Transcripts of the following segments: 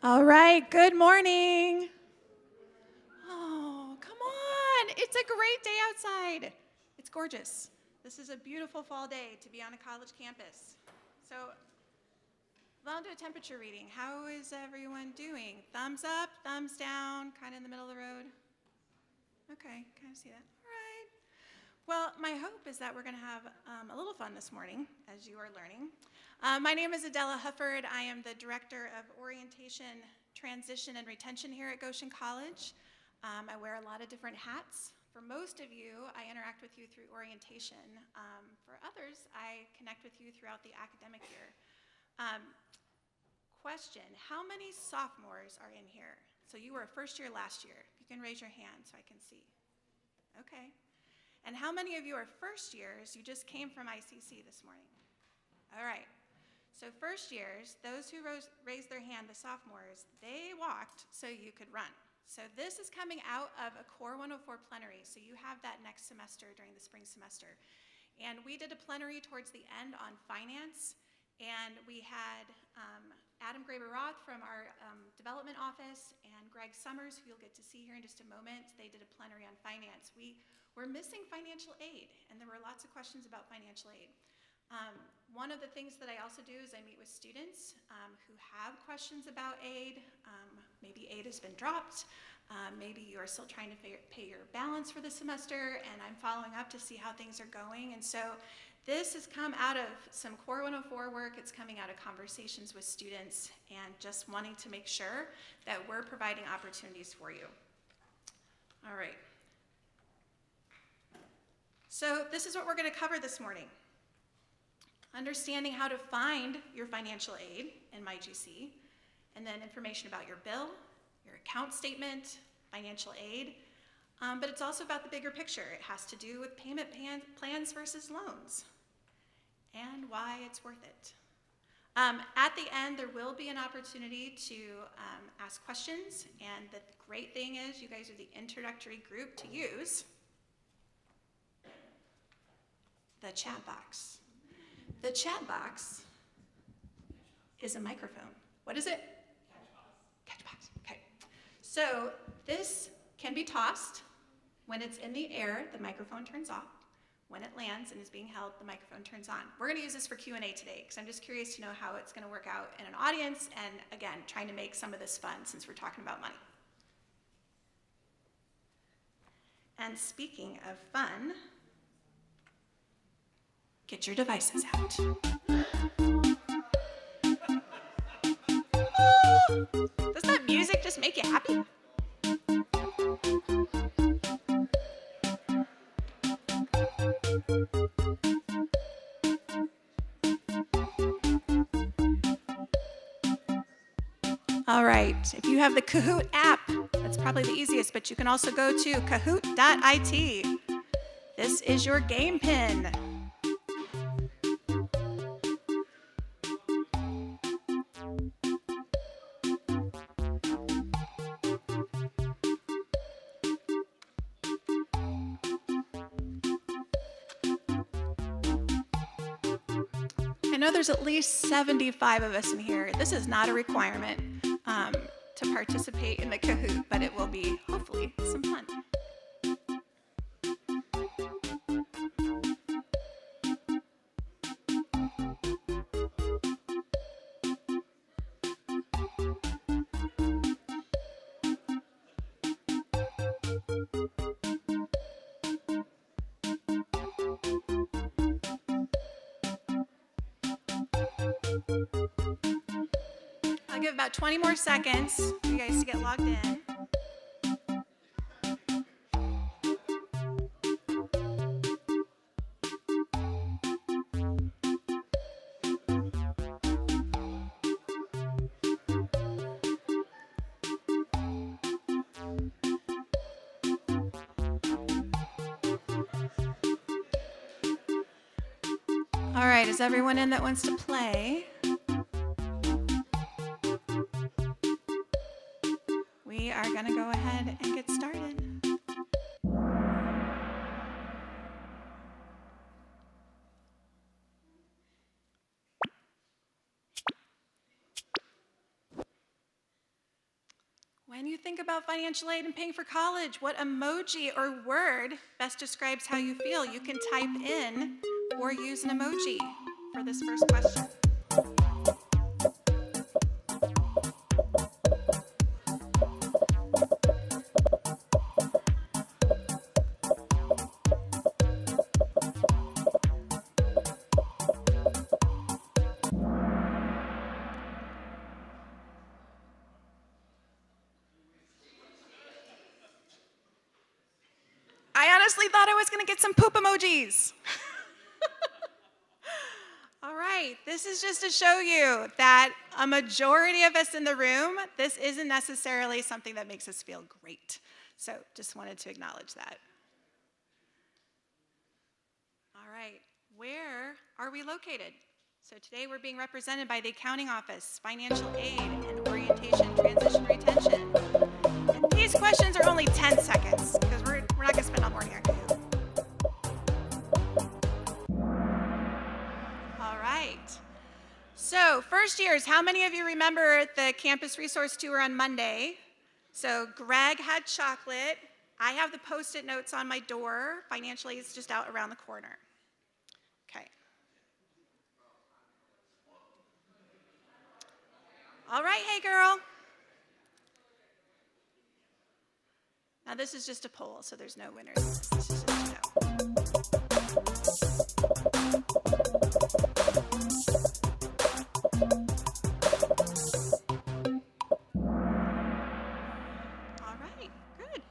All right, good morning. Oh, come on. It's a great day outside. It's gorgeous. This is a beautiful fall day to be on a college campus. So, I'll do a temperature reading. How is everyone doing? Thumbs up, thumbs down, kind of in the middle of the road? Okay, kind of see that. All right. Well, my hope is that we're going to have a little fun this morning as you are learning. My name is Adela Hufford. I am the Director of Orientation, Transition, and Retention here at Goshen College. I wear a lot of different hats. For most of you, I interact with you through orientation. For others, I connect with you throughout the academic year. Question, how many sophomores are in here? So you were a first year last year. You can raise your hand so I can see. Okay. And how many of you are first years? You just came from ICC this morning. All right. So first years, those who raised their hand, the sophomores, they walked so you could run. So this is coming out of a Core 104 plenary. So you have that next semester during the spring semester. And we did a plenary towards the end on finance. And we had Adam Graber-Roth from our development office and Greg Summers, who you'll get to see here in just a moment. They did a plenary on finance. We're missing financial aid, and there were lots of questions about financial aid. One of the things that I also do is I meet with students who have questions about aid. Maybe aid has been dropped. Maybe you are still trying to pay your balance for the semester, and I'm following up to see how things are going. And so this has come out of some Core 104 work. It's coming out of conversations with students and just wanting to make sure that we're providing opportunities for you. All right. So this is what we're going to cover this morning. Understanding how to find your financial aid in MyGC, and then information about your bill, your account statement, financial aid. But it's also about the bigger picture. It has to do with payment plans versus loans and why it's worth it. At the end, there will be an opportunity to ask questions, and the great thing is you guys are the introductory group to use the chat box. The chat box is a microphone. What is it? Catch box. Okay. So this can be tossed. When it's in the air, the microphone turns off. When it lands and is being held, the microphone turns on. We're going to use this for Q&A today because I'm just curious to know how it's going to work out in an audience, and again, trying to make some of this fun since we're talking about money. And speaking of fun, get your devices out. Does that music just make you happy? All right, if you have the Kahoot app, that's probably the easiest, but you can also go to kahoot.it. This is your game pin. I know there's at least 75 of us in here. This is not a requirement to participate in the Kahoot, but it will be, hopefully, some fun. I'll give about 20 more seconds for you guys to get logged in. All right, is everyone in that wants to play? We are going to go ahead and get started. When you think about financial aid and paying for college, what emoji or word best describes how you feel? You can type in or use an emoji for this first question. I honestly thought I was going to get some poop emojis. All right, this is just to show you that a majority of us in the room, this isn't necessarily something that makes us feel great. So just wanted to acknowledge that. All right, where are we located? So today we're being represented by the accounting office, financial aid, and orientation, transition, retention. And these questions are only 10 seconds because we're not going to spend all morning here. All right. So first years, how many of you remember the campus resource tour on Monday? So Greg had chocolate. I have the Post-it notes on my door. Financial aid is just out around the corner. Okay. All right, hey girl. Now this is just a poll, so there's no winners. This is just, All right, good.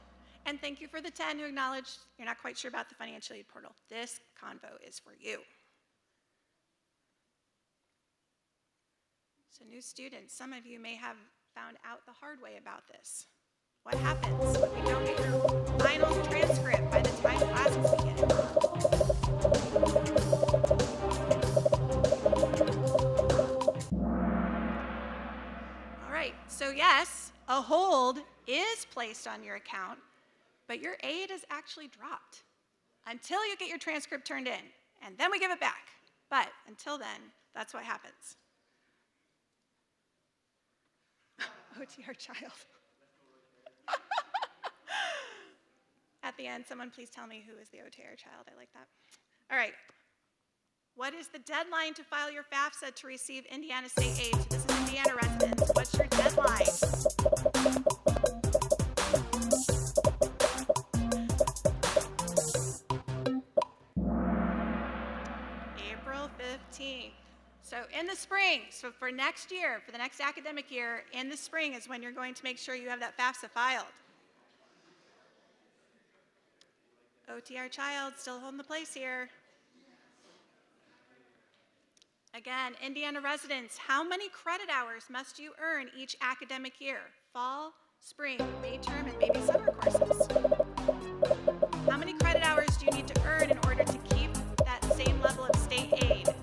And thank you for the 10 who acknowledged you're not quite sure about the financial aid portal. This convo is for you. So new students, some of you may have found out the hard way about this. What happens if you don't get your final transcript by the time classes begin? All right, so yes, a hold is placed on your account, but your aid is actually dropped until you get your transcript turned in, and then we give it back. But until then, that's what happens. OTR child. At the end, someone please tell me who is the OTR child. I like that. All right. What is the deadline to file your FAFSA to receive Indiana state aid? So this is Indiana residents. What's your deadline? April 15th. So in the spring, so for next year, for the next academic year, in the spring is when you're going to make sure you have that FAFSA filed. OTR child still holding the place here. Again, Indiana residents, how many credit hours must you earn each academic year? Fall, spring, May term, and maybe summer courses. How many credit hours do you need to earn in order to keep that same level of state aid?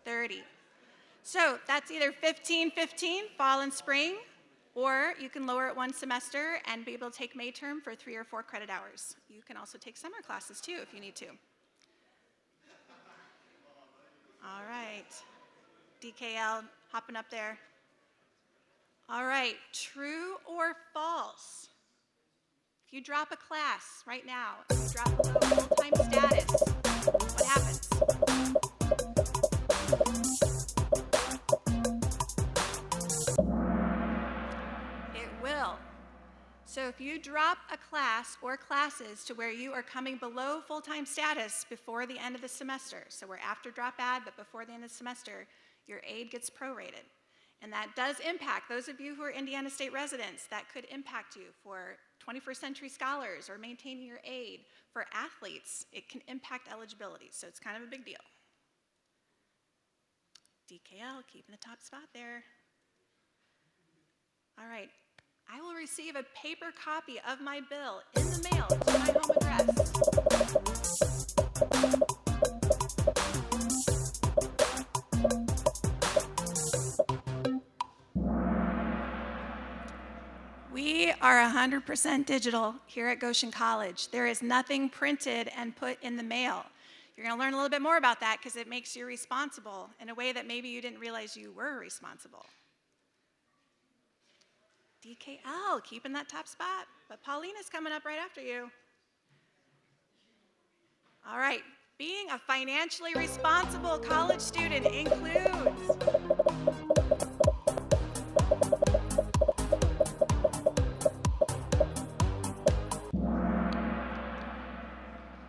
30. So that's either 15, fall and spring, or you can lower it one semester and be able to take May term for 3 or 4 credit hours. You can also take summer classes too if you need to. All right, DKL hopping up there. All right, true or false? If you drop a class right now, if you drop below full-time status, what happens? It will. So if you drop a class or classes to where you are coming below full-time status before the end of the semester, so we're after drop add, but before the end of the semester, your aid gets prorated. And that does impact those of you who are Indiana State residents. That could impact you for 21st century scholars or maintaining your aid. For athletes, it can impact eligibility, so it's kind of a big deal. DKL, keeping the top spot there. All right, I will receive a paper copy of my bill in the mail to my home address. We are 100% digital here at Goshen College. There is nothing printed and put in the mail. You're going to learn a little bit more about that because it makes you responsible in a way that maybe you didn't realize you were responsible. DKL, keeping that top spot. But Paulina's coming up right after you. All right, being a financially responsible college student includes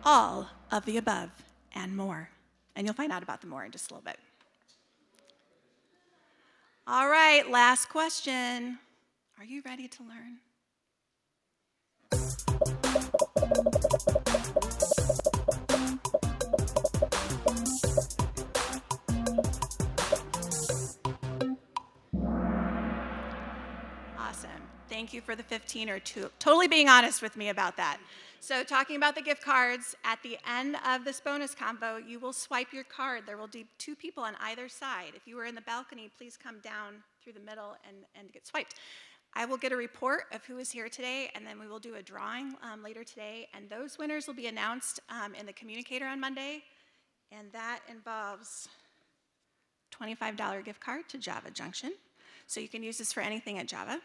all of the above and more. And you'll find out about the more in just a little bit. All right, last question. Are you ready to learn? Awesome. Thank you for the 15 or two. Totally being honest with me about that. So talking about the gift cards, at the end of this bonus combo, you will swipe your card. There will be two people on either side. If you were in the balcony, please come down through the middle and get swiped. I will get a report of who is here today, and then we will do a drawing later today, and those winners will be announced in the communicator on Monday, and that involves $25 gift card to Java Junction. So you can use this for anything at Java.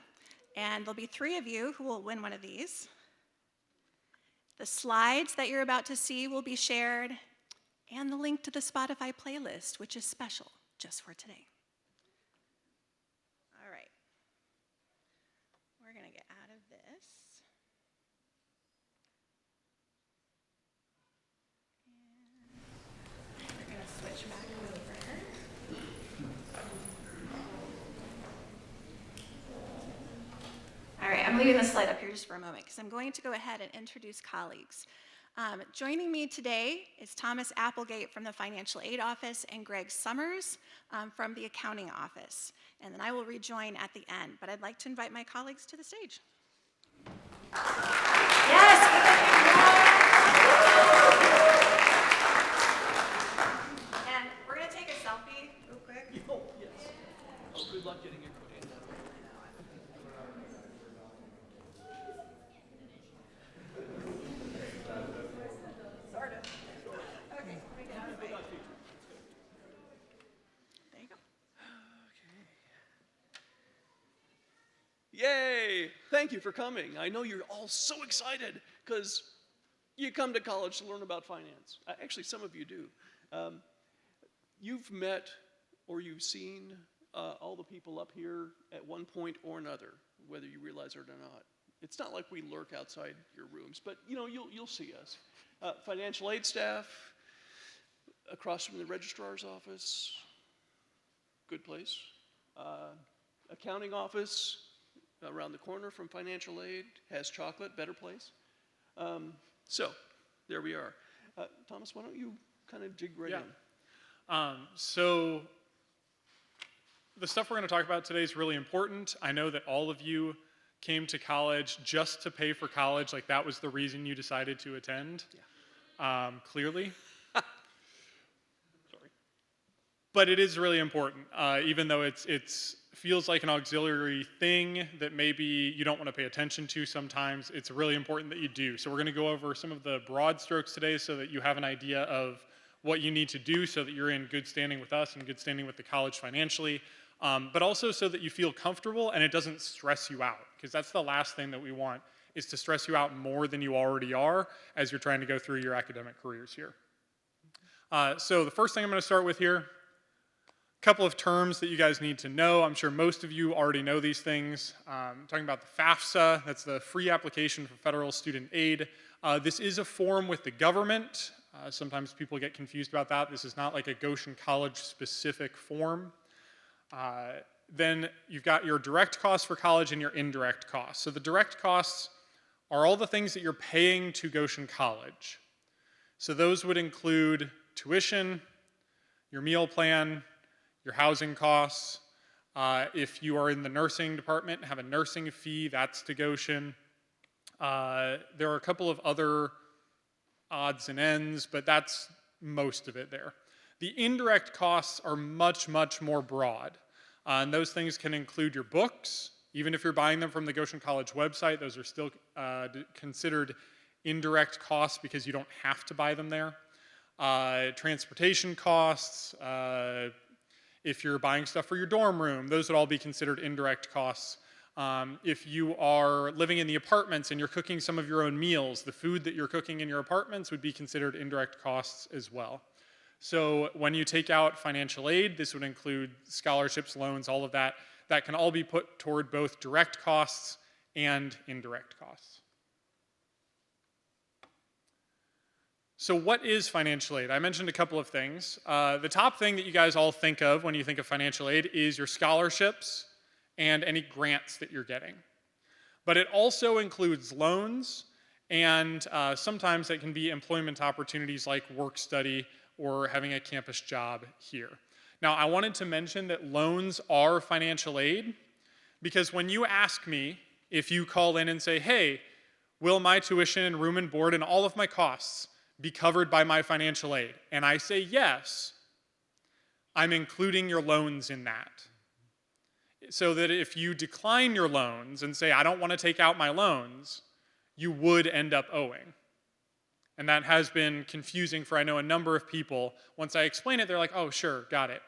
And there'll be 3 of you who will win one of these. The slides that you're about to see will be shared, and the link to the Spotify playlist, which is special just for today. All right. We're going to get out of this. And we're going to switch back over. All right, I'm leaving the slide up here just for a moment because I'm going to go ahead and introduce colleagues. Joining me today is Thomas Applegate from the Financial Aid Office and Greg Summers from the Accounting Office. And then I will rejoin at the end, but I'd like to invite my colleagues to the stage. Yes! And we're going to take a selfie real quick. Oh, yes. Oh, good luck getting your put in. Sort of. Okay, let me get out of the way. There you go. Yay! Thank you for coming. I know you're all so excited because you come to college to learn about finance. Actually, some of you do. You've met or you've seen all the people up here at one point or another, whether you realize it or not. It's not like we lurk outside your rooms, but you know, you'll see us. Financial aid staff, across from the registrar's office, good place. Accounting office, around the corner from financial aid, has chocolate, better place. So, there we are. Thomas, why don't you kind of dig right in? So the stuff we're going to talk about today is really important. I know that all of you came to college just to pay for college, like that was the reason you decided to attend, clearly. Sorry. But it is really important, even though it feels like an auxiliary thing that maybe you don't want to pay attention to sometimes. It's really important that you do. So we're going to go over some of the broad strokes today so that you have an idea of what you need to do so that you're in good standing with us and good standing with the college financially, but also so that you feel comfortable and it doesn't stress you out, because that's the last thing that we want, is to stress you out more than you already are as you're trying to go through your academic careers here. So the first thing I'm going to start with here, a couple of terms that you guys need to know. I'm sure most of you already know these things. I'm talking about the FAFSA, that's the Free Application for Federal Student Aid. This is a form with the government. Sometimes people get confused about that. This is not like a Goshen College specific form. Then you've got your direct costs for college and your indirect costs. So the direct costs are all the things that you're paying to Goshen College. So those would include tuition, your meal plan, your housing costs. If you are in the nursing department and have a nursing fee, that's to Goshen. There are a couple of other odds and ends, but that's most of it there. The indirect costs are much, much more broad. And those things can include your books. Even if you're buying them from the Goshen College website, those are still considered indirect costs because you don't have to buy them there. transportation costs, if you're buying stuff for your dorm room, those would all be considered indirect costs. If you are living in the apartments and you're cooking some of your own meals, the food that you're cooking in your apartments would be considered indirect costs as well. So when you take out financial aid, this would include scholarships, loans, all of that. That can all be put toward both direct costs and indirect costs. So what is financial aid? I mentioned a couple of things. The top thing that you guys all think of when you think of financial aid is your scholarships and any grants that you're getting. But it also includes loans, and sometimes it can be employment opportunities like work study or having a campus job here. Now, I wanted to mention that loans are financial aid because when you ask me, if you call in and say, hey, will my tuition and room and board and all of my costs be covered by my financial aid? And I say yes, I'm including your loans in that. So that if you decline your loans and say, I don't want to take out my loans, you would end up owing. And that has been confusing for, I know, a number of people. Once I explain it, they're like, oh, sure, got it.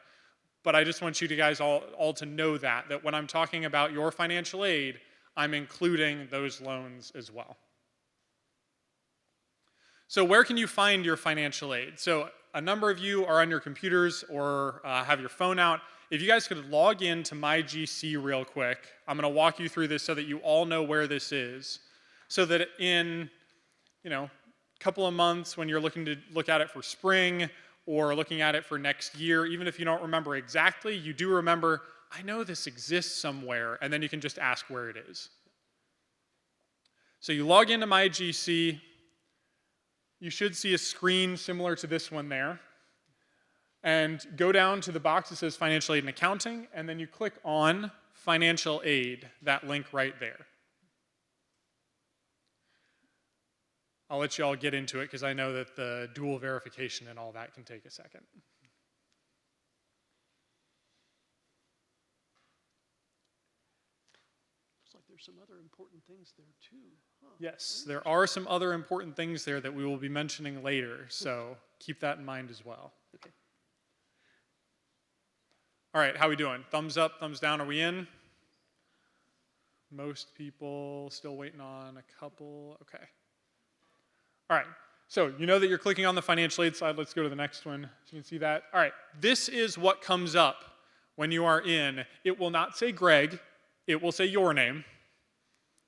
But I just want you guys all to know that when I'm talking about your financial aid, I'm including those loans as well. So where can you find your financial aid? So a number of you are on your computers or have your phone out. If you guys could log in to MyGC real quick, I'm going to walk you through this so that you all know where this is, so that in, a couple of months when you're looking to look at it for spring or looking at it for next year, even if you don't remember exactly, you do remember, I know this exists somewhere, and then you can just ask where it is. So you log into MyGC. You should see a screen similar to this one there. And go down to the box that says Financial Aid and Accounting, and then you click on Financial Aid, that link right there. I'll let you all get into it because I know that the dual verification and all that can take a second. Looks like there's some other important things there too. Huh. Yes, there are some other important things there that we will be mentioning later, so keep that in mind as well. Okay. All right, how are we doing? Thumbs up, thumbs down, are we in? Most people still waiting on a couple, okay. All right, so you know that you're clicking on the financial aid side. Let's go to the next one so you can see that. All right, this is what comes up when you are in. It will not say Greg, it will say your name.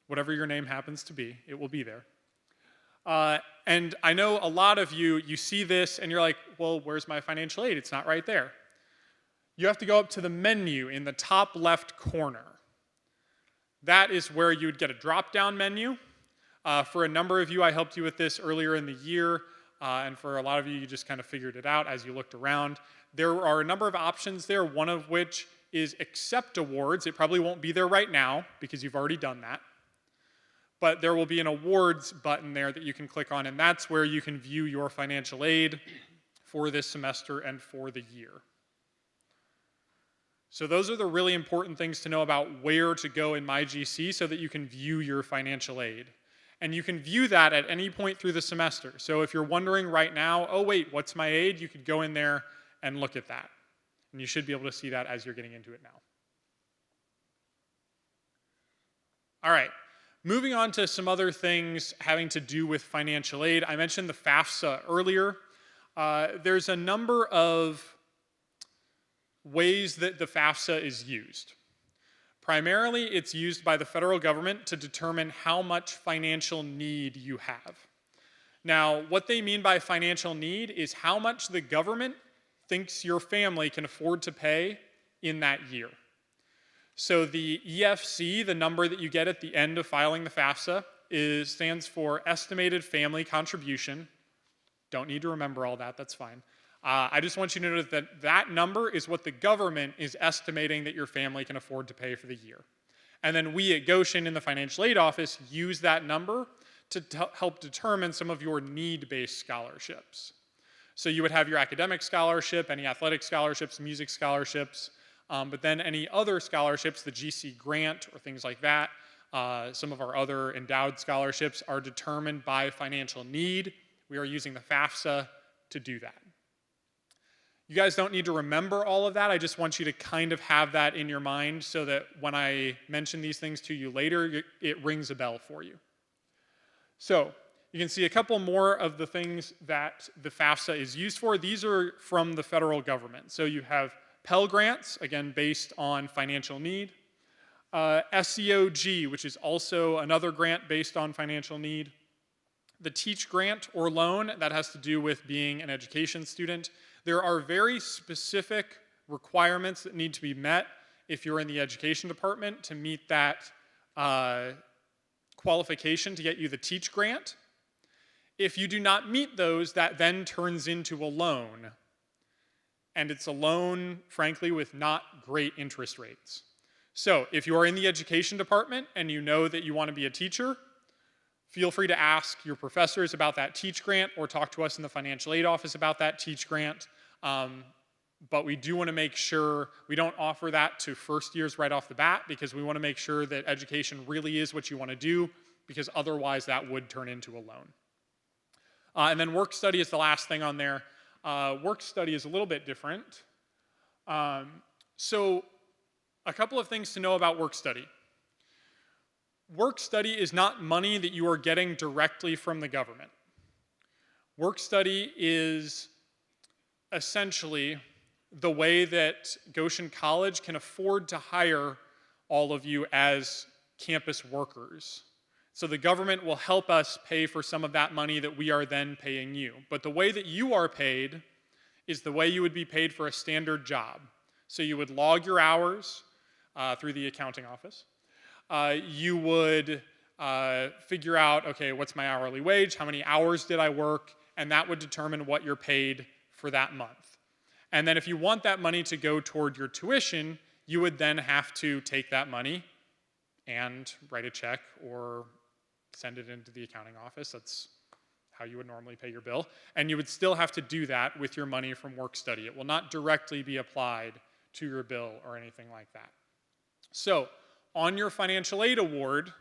Whatever your name happens to be, it will be there. And I know a lot of you see this and you're like, well, where's my financial aid? It's not right there. You have to go up to the menu in the top left corner. That is where you would get a drop-down menu. For a number of you, I helped you with this earlier in the year, and for a lot of you, you just kind of figured it out as you looked around. There are a number of options there, one of which is accept awards. It probably won't be there right now because you've already done that. But there will be an awards button there that you can click on, and that's where you can view your financial aid for this semester and for the year. So those are the really important things to know about where to go in MyGC so that you can view your financial aid. And you can view that at any point through the semester. So if you're wondering right now, oh wait, what's my aid? You could go in there and look at that. And you should be able to see that as you're getting into it now. All right, moving on to some other things having to do with financial aid. I mentioned the FAFSA earlier. There's a number of ways that the FAFSA is used. Primarily, it's used by the federal government to determine how much financial need you have. Now, what they mean by financial need is how much the government thinks your family can afford to pay in that year. So the EFC, the number that you get at the end of filing the FAFSA, stands for Estimated Family Contribution. Don't need to remember all that, that's fine. I just want you to know that that number is what the government is estimating that your family can afford to pay for the year. And then we at Goshen in the financial aid office use that number to help determine some of your need-based scholarships. So you would have your academic scholarship, any athletic scholarships, music scholarships, but then any other scholarships, the GC grant or things like that, some of our other endowed scholarships are determined by financial need. We are using the FAFSA to do that. You guys don't need to remember all of that. I just want you to kind of have that in your mind so that when I mention these things to you later, it rings a bell for you. So you can see a couple more of the things that the FAFSA is used for. These are from the federal government. So you have Pell Grants, again, based on financial need. SEOG, which is also another grant based on financial need. The Teach Grant or loan, that has to do with being an education student. There are very specific requirements that need to be met if you're in the education department to meet that qualification to get you the Teach Grant. If you do not meet those, that then turns into a loan. And it's a loan, frankly, with not great interest rates. So if you are in the education department and you know that you want to be a teacher, feel free to ask your professors about that Teach Grant or talk to us in the financial aid office about that Teach Grant. But we do want to make sure we don't offer that to first years right off the bat because we want to make sure that education really is what you want to do because otherwise that would turn into a loan. And then work study is the last thing on there. Work study is a little bit different. So a couple of things to know about work study. Work study is not money that you are getting directly from the government. Work study is essentially the way that Goshen College can afford to hire all of you as campus workers. So the government will help us pay for some of that money that we are then paying you. But the way that you are paid is the way you would be paid for a standard job. So you would log your hours through the accounting office. You would figure out, okay, what's my hourly wage? How many hours did I work? And that would determine what you're paid for that month. And then if you want that money to go toward your tuition, you would then have to take that money and write a check or send it into the accounting office. That's how you would normally pay your bill. And you would still have to do that with your money from work study. It will not directly be applied to your bill or anything like that. So on your financial aid award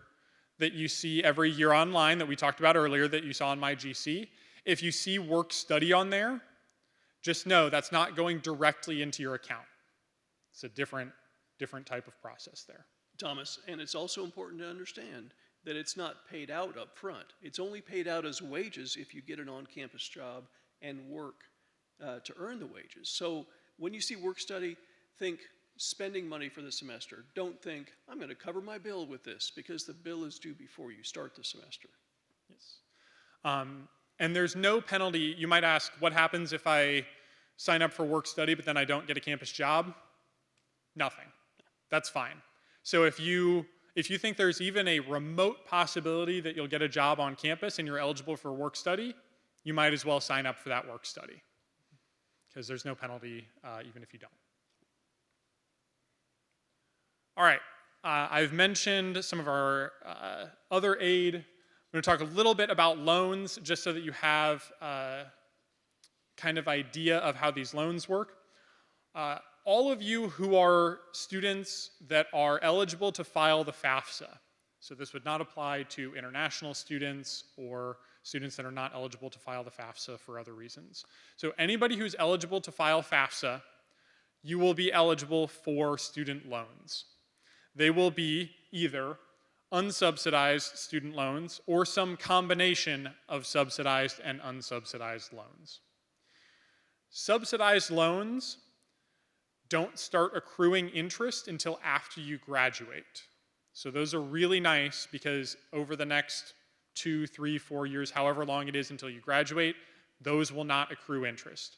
that you see every year online that we talked about earlier that you saw in my GC, if you see work study on there, just know that's not going directly into your account. It's a different type of process there. Thomas, and it's also important to understand that it's not paid out up front. It's only paid out as wages if you get an on-campus job and work to earn the wages. So when you see work study, think spending money for the semester. Don't think, I'm going to cover my bill with this, because the bill is due before you start the semester. Yes. And there's no penalty. You might ask, what happens if I sign up for work study, but then I don't get a campus job? Nothing. That's fine. So if you think there's even a remote possibility that you'll get a job on campus and you're eligible for work study, you might as well sign up for that work study, because there's no penalty even if you don't. All right, I've mentioned some of our other aid. I'm going to talk a little bit about loans, just so that you have a kind of idea of how these loans work. All of you who are students that are eligible to file the FAFSA, so this would not apply to international students or students that are not eligible to file the FAFSA for other reasons. So anybody who's eligible to file FAFSA, you will be eligible for student loans. They will be either unsubsidized student loans or some combination of subsidized and unsubsidized loans. Subsidized loans don't start accruing interest until after you graduate. So those are really nice because over the next 2, 3, 4 years, however long it is until you graduate, those will not accrue interest.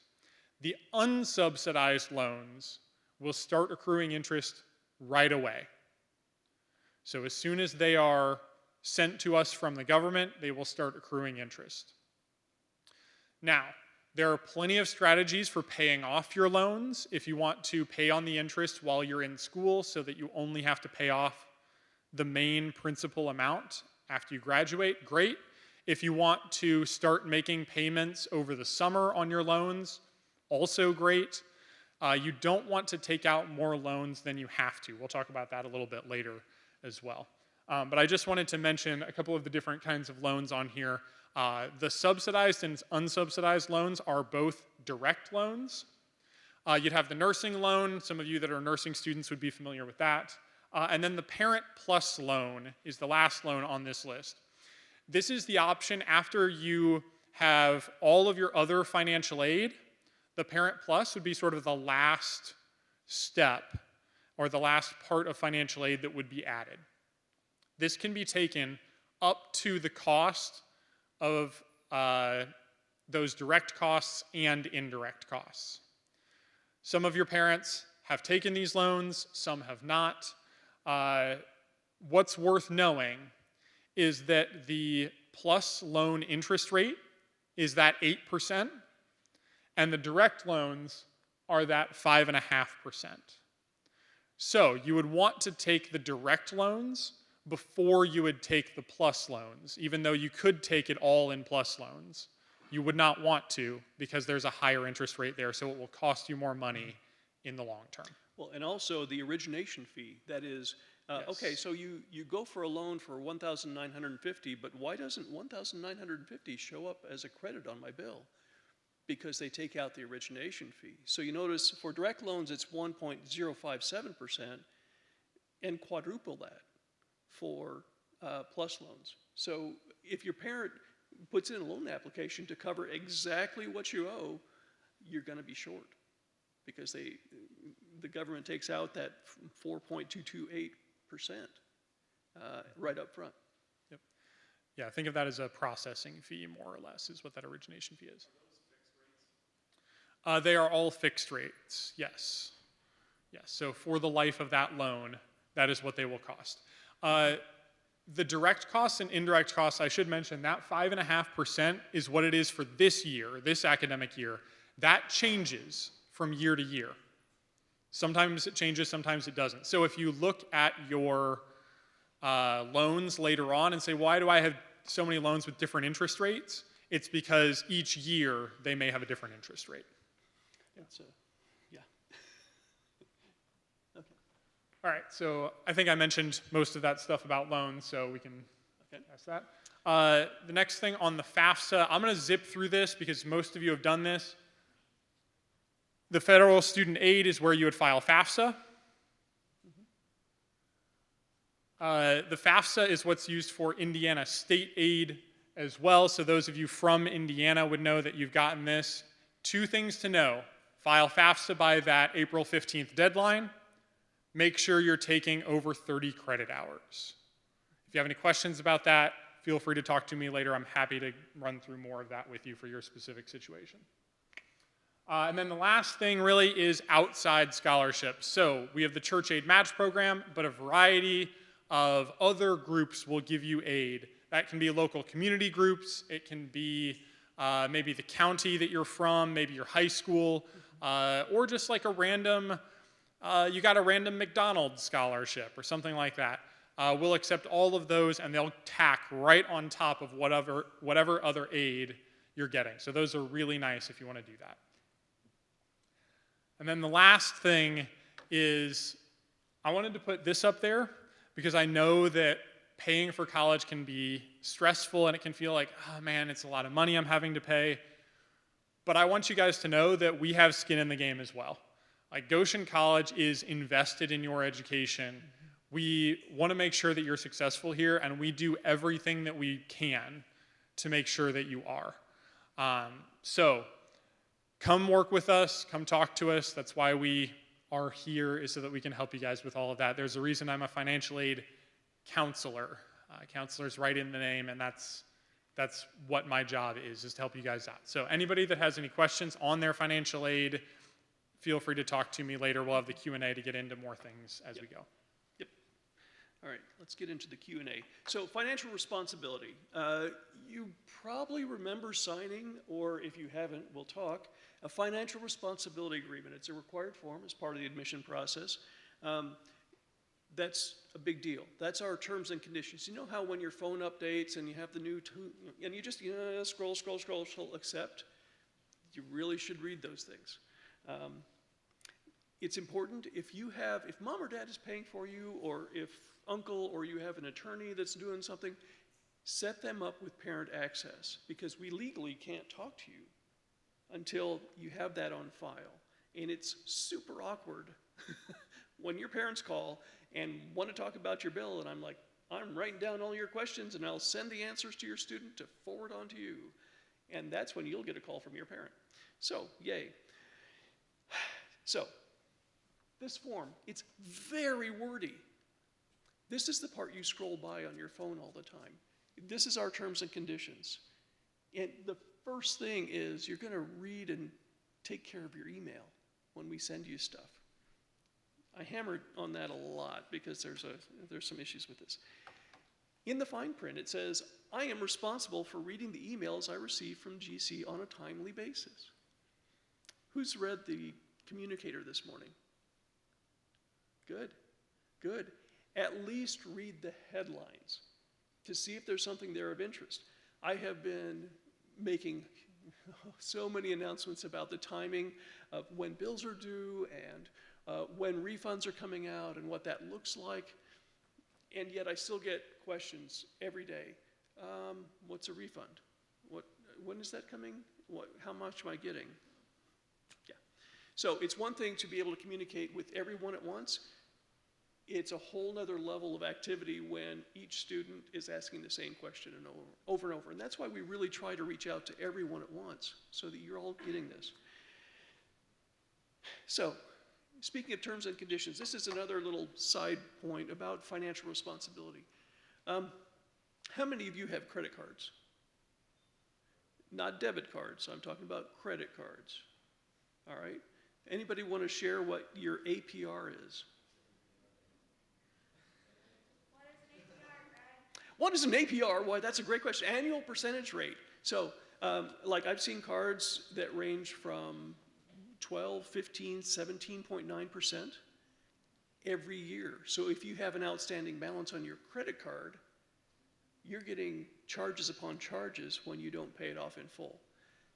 The unsubsidized loans will start accruing interest right away. So as soon as they are sent to us from the government, they will start accruing interest. Now, there are plenty of strategies for paying off your loans if you want to pay on the interest while you're in school so that you only have to pay off the main principal amount after you graduate, great. If you want to start making payments over the summer on your loans, also great. You don't want to take out more loans than you have to. We'll talk about that a little bit later as well. But I just wanted to mention a couple of the different kinds of loans on here. The subsidized and unsubsidized loans are both direct loans. You'd have the nursing loan. Some of you that are nursing students would be familiar with that. And then the Parent Plus loan is the last loan on this list. This is the option after you have all of your other financial aid. The Parent Plus would be sort of the last step or the last part of financial aid that would be added. This can be taken up to the cost of those direct costs and indirect costs. Some of your parents have taken these loans, some have not. What's worth knowing is that the plus loan interest rate is that 8%, and the direct loans are that 5.5%. So you would want to take the direct loans before you would take the plus loans, even though you could take it all in plus loans. You would not want to because there's a higher interest rate there, so it will cost you more money in the long term. Well, and also the origination fee. That is, Yes. okay, so you go for a loan for $1,950, but why doesn't $1,950 show up as a credit on my bill? Because they take out the origination fee. So you notice for direct loans, it's 1.057% and quadruple that for plus loans. So if your parent puts in a loan application to cover exactly what you owe, you're going to be short because the government takes out that 4.228% right up front. Yep. Yeah, think of that as a processing fee, more or less, is what that origination fee is. They are all fixed rates, yes. Yes, so for the life of that loan, that is what they will cost. The direct costs and indirect costs, I should mention, that 5.5% is what it is for this year, this academic year. That changes from year to year. Sometimes it changes, sometimes it doesn't. So if you look at your loans later on and say, why do I have so many loans with different interest rates? It's because each year they may have a different interest rate. It's, yeah. Okay. All right, so I think I mentioned most of that stuff about loans, so we can pass that. The next thing on the FAFSA, I'm going to zip through this because most of you have done this. The federal student aid is where you would file FAFSA. The FAFSA is what's used for Indiana state aid as well, so those of you from Indiana would know that you've gotten this. 2 things to know. File FAFSA by that April 15th deadline. Make sure you're taking over 30 credit hours. If you have any questions about that, feel free to talk to me later. I'm happy to run through more of that with you for your specific situation. And then the last thing really is outside scholarships. So we have the Church Aid Match Program, but a variety of other groups will give you aid. That can be local community groups. It can be maybe the county that you're from, maybe your high school, or just like a random, you got a random McDonald's scholarship or something like that. We'll accept all of those and they'll tack right on top of whatever other aid you're getting. So those are really nice if you want to do that. And then the last thing is I wanted to put this up there because I know that paying for college can be stressful and it can feel like, oh man, it's a lot of money I'm having to pay. But I want you guys to know that we have skin in the game as well. Like Goshen College is invested in your education. We want to make sure that you're successful here, and we do everything that we can to make sure that you are. So come work with us, come talk to us. That's why we are here, is so that we can help you guys with all of that. There's a reason I'm a financial aid counselor. Counselor's right in the name, and that's what my job is to help you guys out. So anybody that has any questions on their financial aid, feel free to talk to me later. We'll have the Q&A to get into more things as we go. Yep. All right, let's get into the Q&A. So financial responsibility. You probably remember signing, or if you haven't, we'll talk, a financial responsibility agreement. It's a required form as part of the admission process. That's a big deal. That's our terms and conditions. You know how when your phone updates and you have the new, and you just scroll, accept? You really should read those things. It's important if mom or dad is paying for you, or if uncle or you have an attorney that's doing something, set them up with parent access, because we legally can't talk to you until you have that on file. And it's super awkward when your parents call and want to talk about your bill, and I'm like, I'm writing down all your questions and I'll send the answers to your student to forward on to you. And that's when you'll get a call from your parent. So, yay. So, this form, it's very wordy. This is the part you scroll by on your phone all the time. This is our terms and conditions. And the first thing is you're going to read and take care of your email when we send you stuff. I hammered on that a lot because there's some issues with this. In the fine print, it says, I am responsible for reading the emails I receive from GC on a timely basis. Who's read the communicator this morning? Good, good. At least read the headlines to see if there's something there of interest. I have been making so many announcements about the timing of when bills are due and when refunds are coming out and what that looks like. And yet I still get questions every day. What's a refund? When is that coming? How much am I getting? Yeah. So it's one thing to be able to communicate with everyone at once. It's a whole nother level of activity when each student is asking the same question and over and over. And that's why we really try to reach out to everyone at once so that you're all getting this. So, speaking of terms and conditions, this is another little side point about financial responsibility. How many of you have credit cards? Not debit cards, I'm talking about credit cards. All right? Anybody want to share what your APR is? What is an APR? Why, that's a great question. Annual percentage rate. So, like I've seen cards that range from 12, 15, 17.9% every year. So if you have an outstanding balance on your credit card, you're getting charges upon charges when you don't pay it off in full.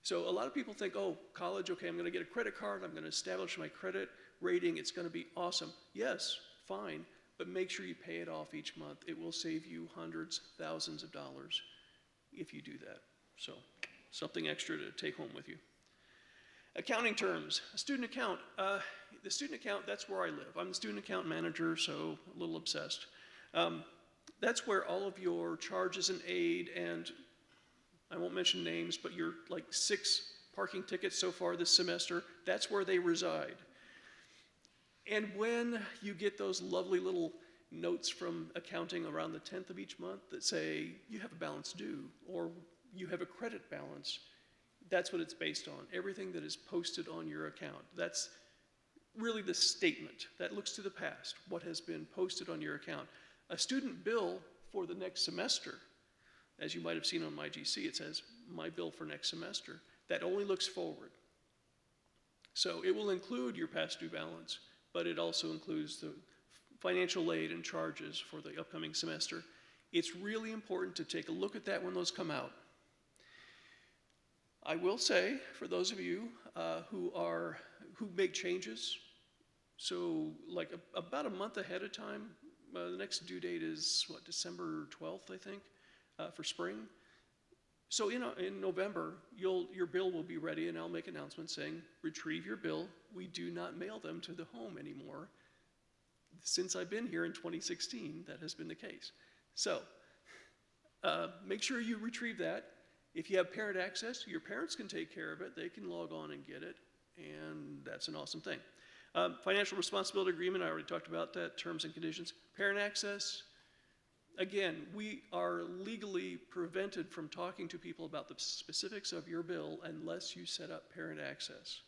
So a lot of people think, oh, college, okay, I'm going to get a credit card, I'm going to establish my credit rating, it's going to be awesome. Yes, fine, but make sure you pay it off each month. It will save you hundreds, thousands of dollars if you do that. So something extra to take home with you. Accounting terms, a student account. The student account, that's where I live. I'm the student account manager, so a little obsessed. That's where all of your charges and aid, and I won't mention names, but your like 6 parking tickets so far this semester, that's where they reside. And when you get those lovely little notes from accounting around the 10th of each month that say you have a balance due or you have a credit balance, that's what it's based on. Everything that is posted on your account. That's really the statement that looks to the past, what has been posted on your account. A student bill for the next semester, as you might have seen on my GC, it says, my bill for next semester. That only looks forward. So it will include your past due balance, but it also includes the financial aid and charges for the upcoming semester. It's really important to take a look at that when those come out. I will say, for those of you who make changes, so like about a month ahead of time, the next due date is, what, December 12th, I think, for spring. So in November, your bill will be ready, and I'll make announcements saying, retrieve your bill. We do not mail them to the home anymore. Since I've been here in 2016, that has been the case. So make sure you retrieve that. If you have parent access, your parents can take care of it. They can log on and get it, and that's an awesome thing. Financial responsibility agreement, I already talked about that, terms and conditions. Parent access, again, we are legally prevented from talking to people about the specifics of your bill unless you set up parent access.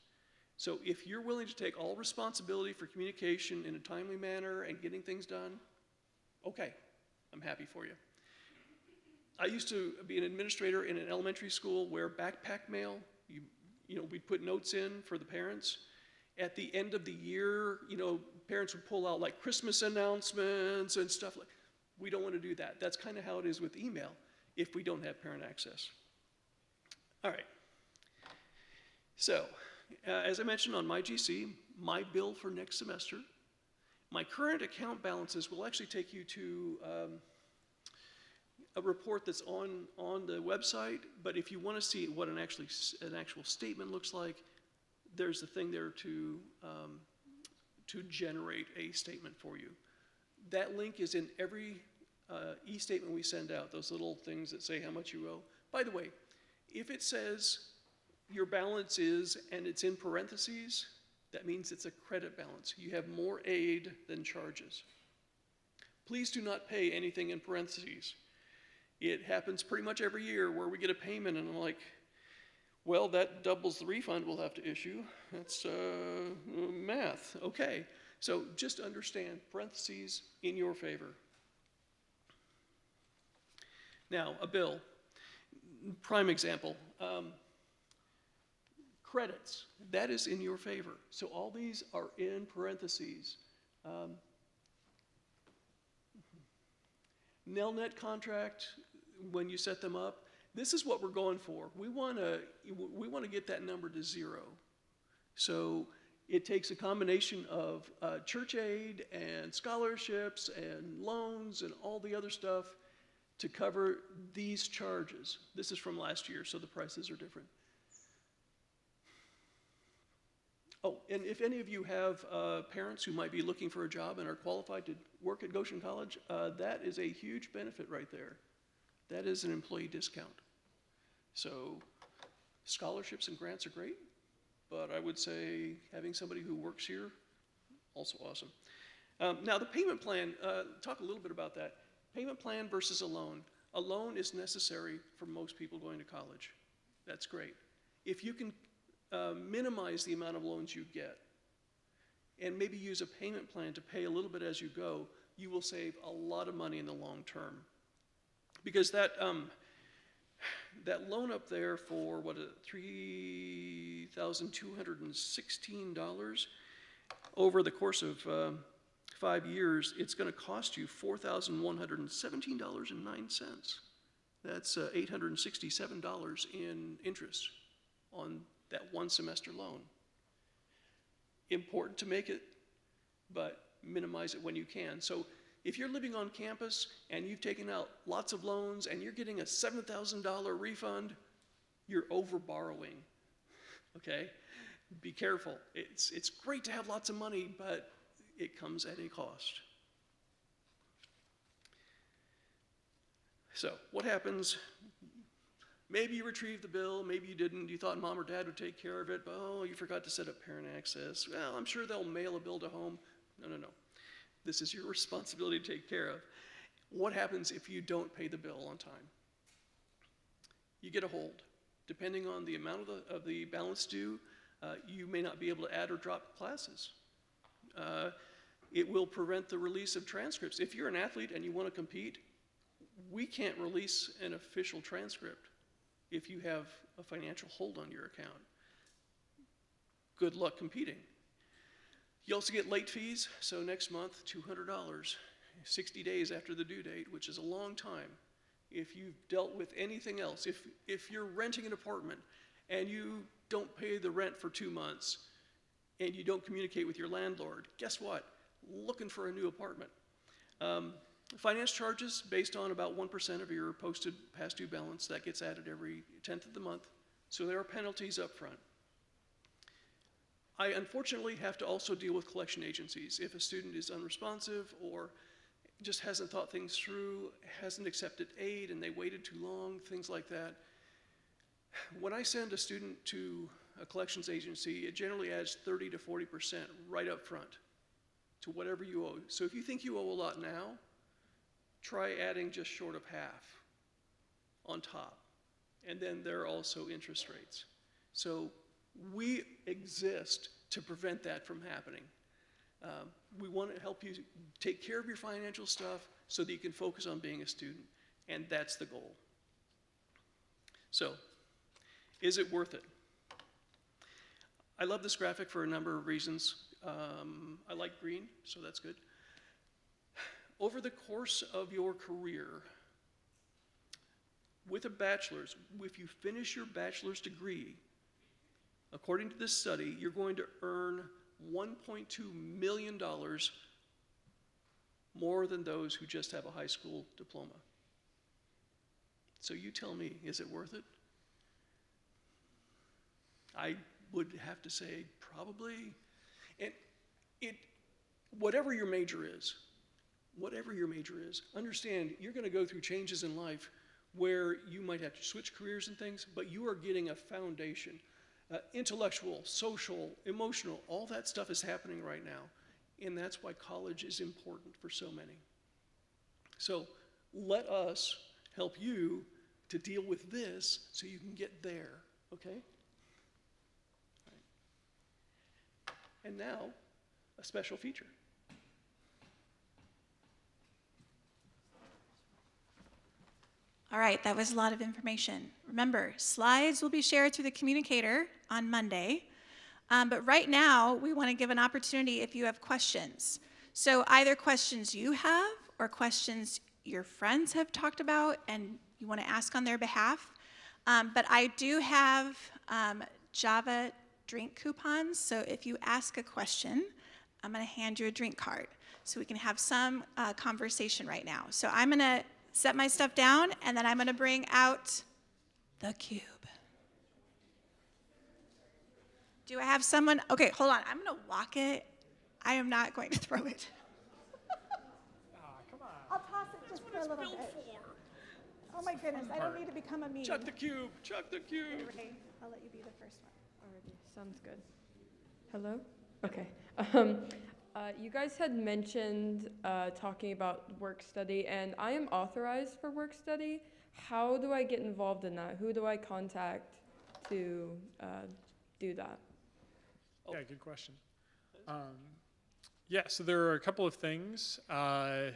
So if you're willing to take all responsibility for communication in a timely manner and getting things done, okay, I'm happy for you. I used to be an administrator in an elementary school where backpack mail, we'd put notes in for the parents. At the end of the year, parents would pull out like Christmas announcements and stuff like. We don't want to do that. That's kind of how it is with email if we don't have parent access. All right. So, as I mentioned on my GC, my bill for next semester, my current account balances will actually take you to a report that's on the website, but if you want to see what an actual statement looks like, there's a thing there to generate a statement for you. That link is in every e-statement we send out, those little things that say how much you owe. By the way, if it says your balance is, and it's in parentheses, that means it's a credit balance. You have more aid than charges. Please do not pay anything in parentheses. It happens pretty much every year where we get a payment and I'm like, well, that doubles the refund we'll have to issue. That's math. Okay, so just understand, parentheses in your favor. Now, a bill, prime example. Credits, that is in your favor. So all these are in parentheses. Nelnet contract, when you set them up, this is what we're going for. We want to get that number to 0. So it takes a combination of church aid and scholarships and loans and all the other stuff to cover these charges. This is from last year, so the prices are different. Oh, and if any of you have parents who might be looking for a job and are qualified to work at Goshen College, that is a huge benefit right there. That is an employee discount. So scholarships and grants are great, but I would say having somebody who works here, also awesome. Now the payment plan, talk a little bit about that. Payment plan versus a loan. A loan is necessary for most people going to college. That's great. If you can minimize the amount of loans you get and maybe use a payment plan to pay a little bit as you go, you will save a lot of money in the long term. Because that loan up there for, what, $3,216 over the course of 5 years, it's going to cost you $4,117.09. That's $867 in interest on that one semester loan. Important to make it, but minimize it when you can. So if you're living on campus and you've taken out lots of loans and you're getting a $7,000 refund, you're over borrowing, okay? Be careful. It's great to have lots of money, but it comes at a cost. So what happens? Maybe you retrieved the bill, maybe you didn't, you thought mom or dad would take care of it, but oh, you forgot to set up parent access. Well, I'm sure they'll mail a bill to home. No. This is your responsibility to take care of. What happens if you don't pay the bill on time? You get a hold. Depending on the amount of the balance due, you may not be able to add or drop classes. It will prevent the release of transcripts. If you're an athlete and you want to compete, we can't release an official transcript if you have a financial hold on your account. Good luck competing. You also get late fees, so next month, $200, 60 days after the due date, which is a long time. If you've dealt with anything else, if you're renting an apartment and you don't pay the rent for 2 months and you don't communicate with your landlord, guess what? Looking for a new apartment. Finance charges based on about 1% of your posted past due balance. That gets added every 10th of the month. So there are penalties up front. I unfortunately have to also deal with collection agencies. If a student is unresponsive or just hasn't thought things through, hasn't accepted aid and they waited too long, things like that. When I send a student to a collections agency, it generally adds 30 to 40% right up front to whatever you owe. So if you think you owe a lot now, try adding just short of half on top. And then there are also interest rates. So we exist to prevent that from happening. We want to help you take care of your financial stuff so that you can focus on being a student, and that's the goal. So, is it worth it? I love this graphic for a number of reasons. I like green, so that's good. Over the course of your career, with a bachelor's, if you finish your bachelor's degree, according to this study, you're going to earn $1.2 million more than those who just have a high school diploma. So you tell me, is it worth it? I would have to say probably. And whatever your major is, understand you're going to go through changes in life where you might have to switch careers and things, but you are getting a foundation. Intellectual, social, emotional, all that stuff is happening right now. And that's why college is important for so many. So let us help you to deal with this so you can get there, okay? All right. And now, a special feature. All right, that was a lot of information. Remember, slides will be shared through the communicator on Monday. But right now, we want to give an opportunity if you have questions. So either questions you have or questions your friends have talked about and you want to ask on their behalf. But I do have Java drink coupons. So if you ask a question, I'm going to hand you a drink card so we can have some conversation right now. So I'm going to set my stuff down, and then I'm going to bring out the cube. Do I have someone? Okay, hold on. I'm going to walk it. I am not going to throw it. Come on. I'll toss it just for a little bit. Oh my goodness, I don't need to become a meme. Chuck the cube, chuck the cube. Ray, I'll let you be the first one. Alrighty, sounds good. Hello? Okay. You guys had mentioned talking about work study, and I am authorized for work study. How do I get involved in that? Who do I contact to do that? Yeah, good question. Yeah, so there are a couple of things. I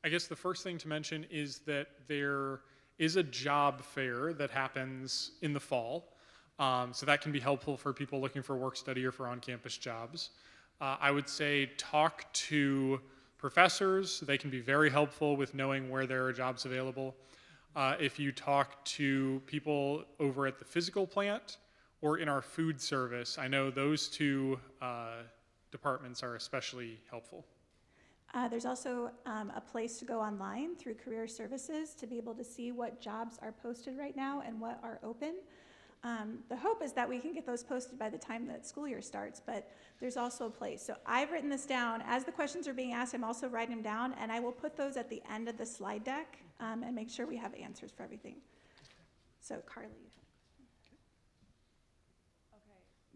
guess the first thing to mention is that there is a job fair that happens in the fall. So that can be helpful for people looking for work study or for on-campus jobs. I would say talk to professors. They can be very helpful with knowing where there are jobs available. If you talk to people over at the physical plant or in our food service, I know those two departments are especially helpful. There's also a place to go online through career services to be able to see what jobs are posted right now and what are open. The hope is that we can get those posted by the time that school year starts, but there's also a place. So I've written this down. As the questions are being asked, I'm also writing them down, and I will put those at the end of the slide deck and make sure we have answers for everything. So Carly.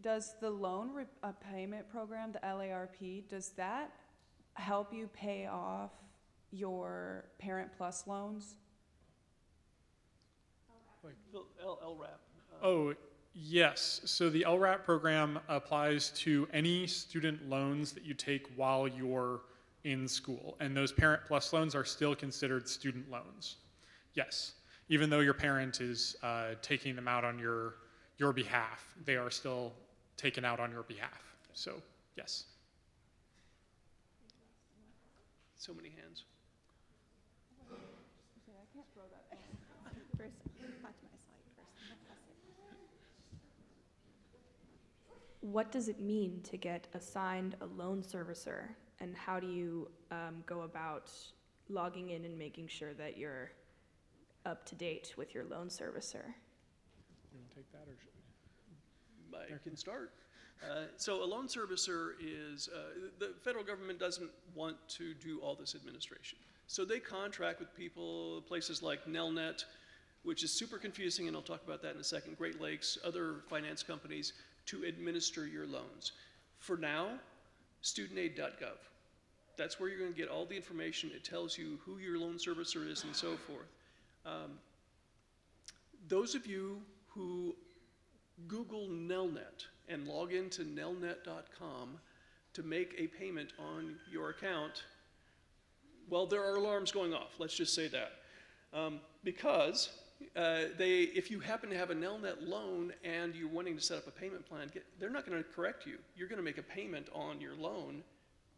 Does the loan payment program, the LARP, does that help you pay off your Parent Plus loans? LRAP. Oh, yes. So the LRAP program applies to any student loans that you take while you're in school. And those Parent Plus loans are still considered student loans. Yes. Even though your parent is taking them out on your behalf, they are still taken out on your behalf. So, yes. So many hands. What does it mean to get assigned a loan servicer, and how do you go about logging in and making sure that you're up to date with your loan servicer? You want to take that, or should we? I can start. So a loan servicer is, the federal government doesn't want to do all this administration. So they contract with people, places like Nelnet, which is super confusing, and I'll talk about that in a second, Great Lakes, other finance companies, to administer your loans. For now, studentaid.gov. That's where you're going to get all the information. It tells you who your loan servicer is and so forth. Those of you who Google Nelnet and log into nelnet.com to make a payment on your account, well, there are alarms going off, let's just say that. Because if you happen to have a Nelnet loan and you're wanting to set up a payment plan, they're not going to correct you. You're going to make a payment on your loan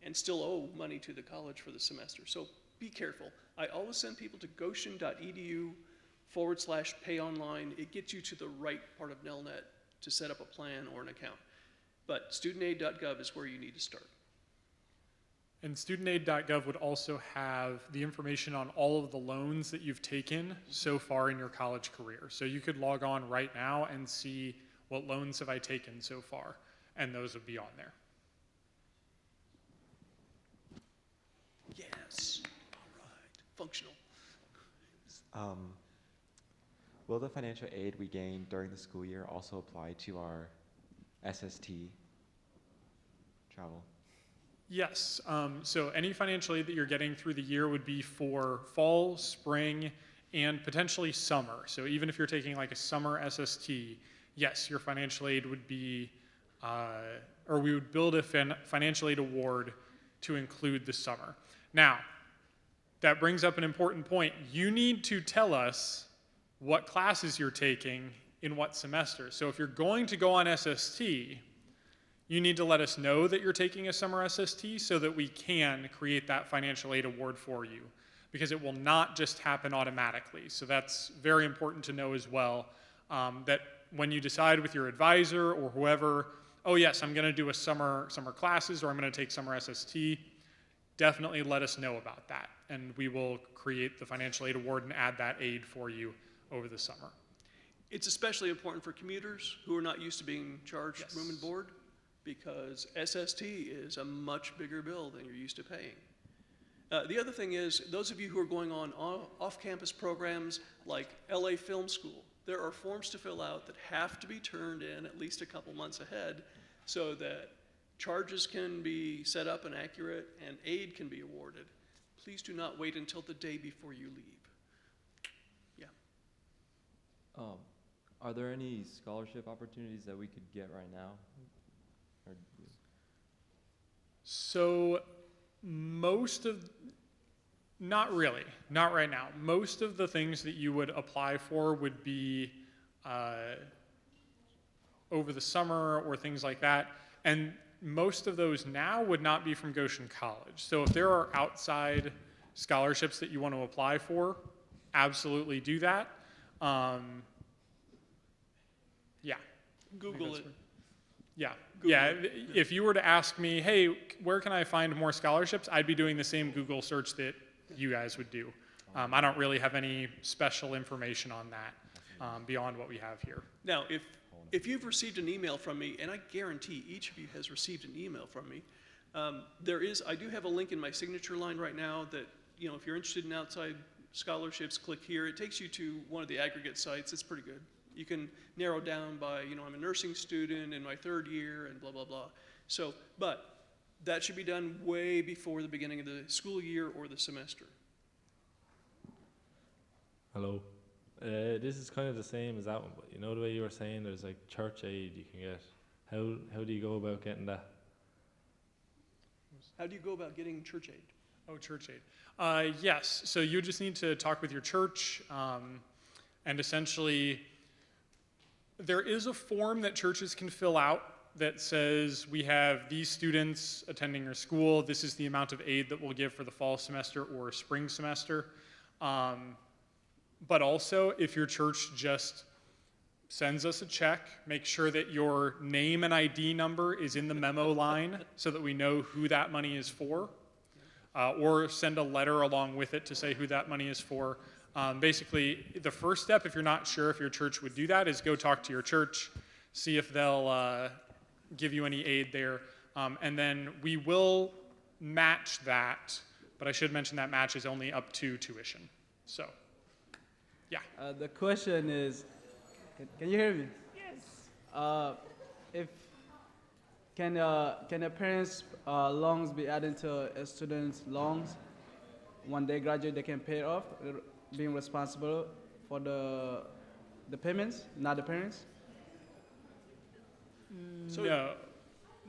and still owe money to the college for the semester. So be careful. I always send people to goshen.edu/payonline. It gets you to the right part of Nelnet to set up a plan or an account. But studentaid.gov is where you need to start. And studentaid.gov would also have the information on all of the loans that you've taken so far in your college career. So you could log on right now and see what loans have I taken so far, and those would be on there. Yes. All right. Functional. Will the financial aid we gain during the school year also apply to our SST travel? Yes, so any financial aid that you're getting through the year would be for fall, spring, and potentially summer. So even if you're taking like a summer SST, yes, your financial aid would be, or we would build a financial aid award to include the summer. Now, that brings up an important point. You need to tell us what classes you're taking in what semester. So if you're going to go on SST, you need to let us know that you're taking a summer SST so that we can create that financial aid award for you, because it will not just happen automatically. So that's very important to know as well, that when you decide with your advisor or whoever, oh yes, I'm gonna do a summer classes, or I'm gonna take summer SST, definitely let us know about that. And we will create the financial aid award and add that aid for you over the summer. It's especially important for commuters who are not used to being charged Yes. room and board, because SST is a much bigger bill than you're used to paying. The other thing is, those of you who are going on off-campus programs like LA Film School, there are forms to fill out that have to be turned in at least a couple months ahead so that charges can be set up and accurate and aid can be awarded. Please do not wait until the day before you leave. Yeah. Are there any scholarship opportunities that we could get right now? Or So not really, not right now. Most of the things that you would apply for would be over the summer or things like that. And most of those now would not be from Goshen College. So if there are outside scholarships that you want to apply for, absolutely do that. Yeah. Google it. Yeah, Google yeah. it. If you were to ask me, hey, where can I find more scholarships? I'd be doing the same Google search that you guys would do. I don't really have any special information on that beyond what we have here. Now, if you've received an email from me, and I guarantee each of you has received an email from me, I do have a link in my signature line right now that, if you're interested in outside scholarships, click here. It takes you to one of the aggregate sites. It's pretty good. You can narrow down by, I'm a nursing student in my 3rd year and blah, blah, blah. So, but that should be done way before the beginning of the school year or the semester. Hello. This is kind of the same as that one, but the way you were saying there's like church aid you can get. How do you go about getting that? How do you go about getting church aid? Oh, church aid. Yes, so you just need to talk with your church, and essentially there is a form that churches can fill out that says we have these students attending your school, this is the amount of aid that we'll give for the fall semester or spring semester. But also, if your church just sends us a check, make sure that your name and ID number is in the memo line so that we know who that money is for, or send a letter along with it to say who that money is for. Basically, the first step, if you're not sure if your church would do that, is go talk to your church, see if they'll give you any aid there, and then we will match that, but I should mention that match is only up to tuition. So, yeah. The question is, can you hear me? Yes. If can a parent's loans be added to a student's loans? When they graduate, they can pay it off, being responsible for the payments, not the parents? So no,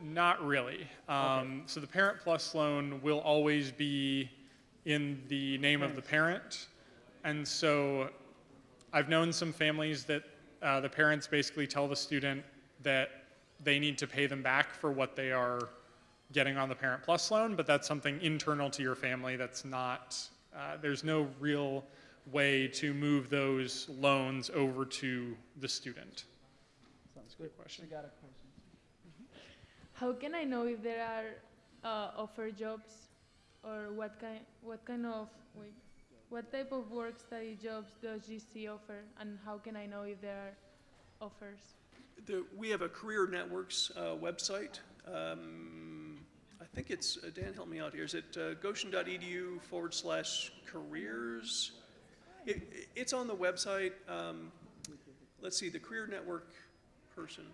not really. So the Parent Plus loan will always be in the name of the parent. And so I've known some families that the parents basically tell the student that they need to pay them back for what they are getting on the Parent Plus loan, but that's something internal to your family. That's not, there's no real way to move those loans over to the student. Sounds good. Question. I got a question. How can I know if there are offer jobs or what kind of wait, what type of work study jobs does GC offer, and how can I know if there are offers? We have a Career Networks website. I think it's, Dan, help me out here. Is it goshen.edu/careers? It's on the website. Let's see, the Career Network person.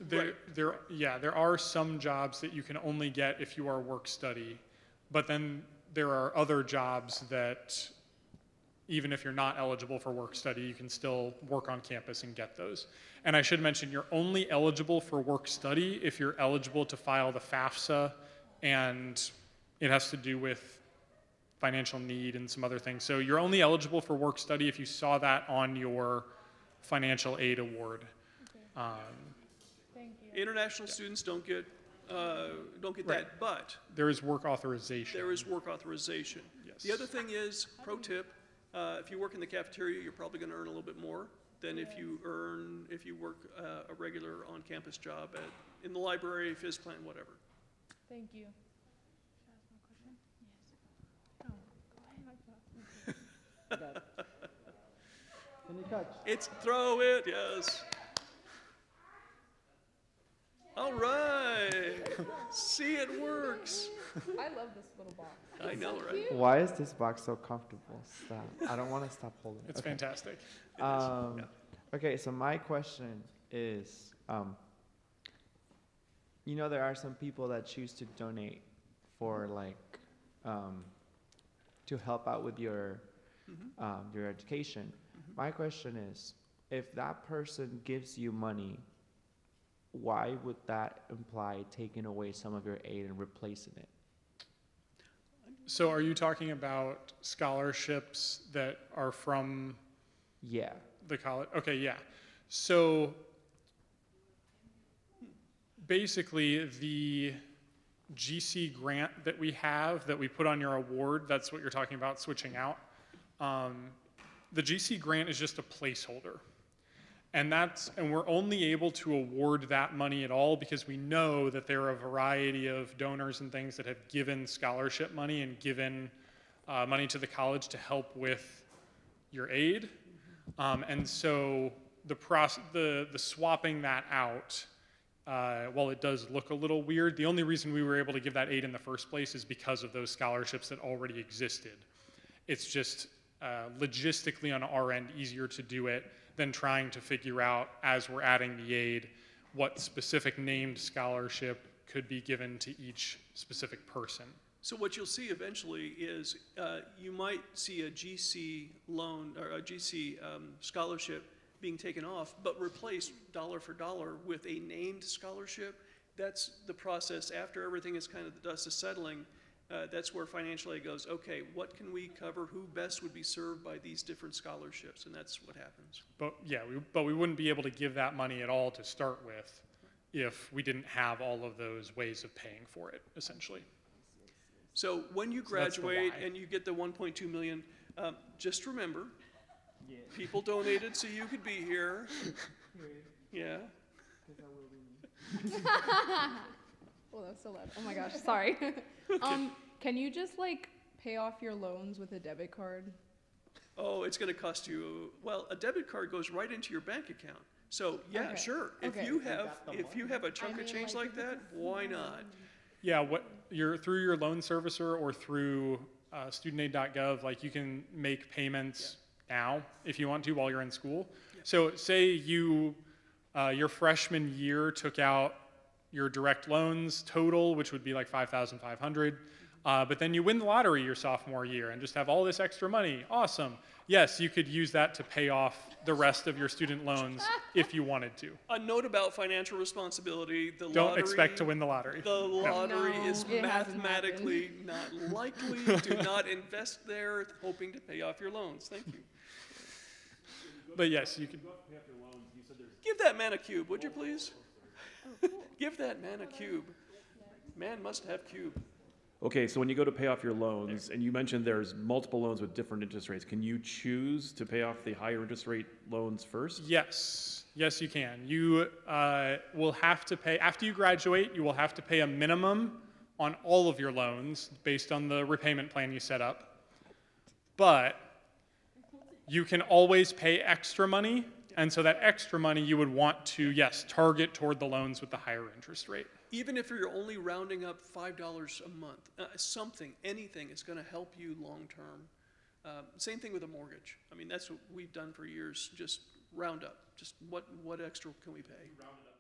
There are some jobs that you can only get if you are work study, but then there are other jobs that even if you're not eligible for work study, you can still work on campus and get those. And I should mention, you're only eligible for work study if you're eligible to file the FAFSA, and it has to do with financial need and some other things. So you're only eligible for work study if you saw that on your financial aid award. Okay. Thank you. International students don't get Right. that, but There is work authorization. there is work authorization. Yes. The other thing is, pro tip, if you work in the cafeteria, you're probably going to earn a little bit more than if you work a regular on-campus job in the library, phys plant, whatever. Thank you. Can you catch? It's throw it, yes. All right. See, it works. I love this little box. I know, right? Why is this box so comfortable? Stop. I don't want to stop holding it. It's Okay. fantastic. Yeah. Okay, so my question is, you know, there are some people that choose to donate for to help out with your education. My question is, if that person gives you money, why would that imply taking away some of your aid and replacing it? So are you talking about scholarships that are from Yeah. the college? Okay, yeah. So basically the GC grant that we have that we put on your award, that's what you're talking about switching out. The GC grant is just a placeholder. And we're only able to award that money at all because we know that there are a variety of donors and things that have given scholarship money and given money to the college to help with your aid. And so the swapping that out, while it does look a little weird, the only reason we were able to give that aid in the first place is because of those scholarships that already existed. It's just logistically on our end easier to do it than trying to figure out, as we're adding the aid, what specific named scholarship could be given to each specific person. So what you'll see eventually is you might see a GC loan or a GC scholarship being taken off, but replaced dollar for dollar with a named scholarship. That's the process after everything is kind of, the dust is settling. That's where financial aid goes, okay, what can we cover? Who best would be served by these different scholarships? And that's what happens. But yeah, we wouldn't be able to give that money at all to start with if we didn't have all of those ways of paying for it, essentially. So when you So that's the graduate why. and you get the 1.2 million, just remember, people donated so you could be here. Yeah. Well, that's so loud. Oh my gosh, sorry. Can you just pay off your loans with a debit card? Oh, it's going to cost you, well, a debit card goes right into your bank account. So, yeah, Okay. sure. Okay. If you have a chunk of change like that, why not? Yeah, through your loan servicer or through studentaid.gov, you can make payments now if you want to while you're in school. So say your freshman year took out your direct loans total, which would be like $5,500, but then you win the lottery your sophomore year and just have all this extra money. Awesome. Yes, you could use that to pay off the rest of your student loans if you wanted to. A note about financial responsibility, Don't expect to win the lottery. The lottery No, is it hasn't mathematically not likely. Do not invest there hoping to pay off your loans. Thank you. But yes, you could. Give that man a cube, would you please? Give that man a cube. Man must have cube. Okay, so when you go to pay off your loans, and you mentioned there's multiple loans with different interest rates, can you choose to pay off the higher interest rate loans first? Yes, yes, you can. You will have to pay, after you graduate, you will have to pay a minimum on all of your loans based on the repayment plan you set up. But you can always pay extra money, and so that extra money you would want to, yes, target toward the loans with the higher interest rate. Even if you're only rounding up $5 a month, something, anything, is going to help you long term. Same thing with a mortgage. I mean, that's what we've done for years. Just round up. Just what extra can we pay? Round it up.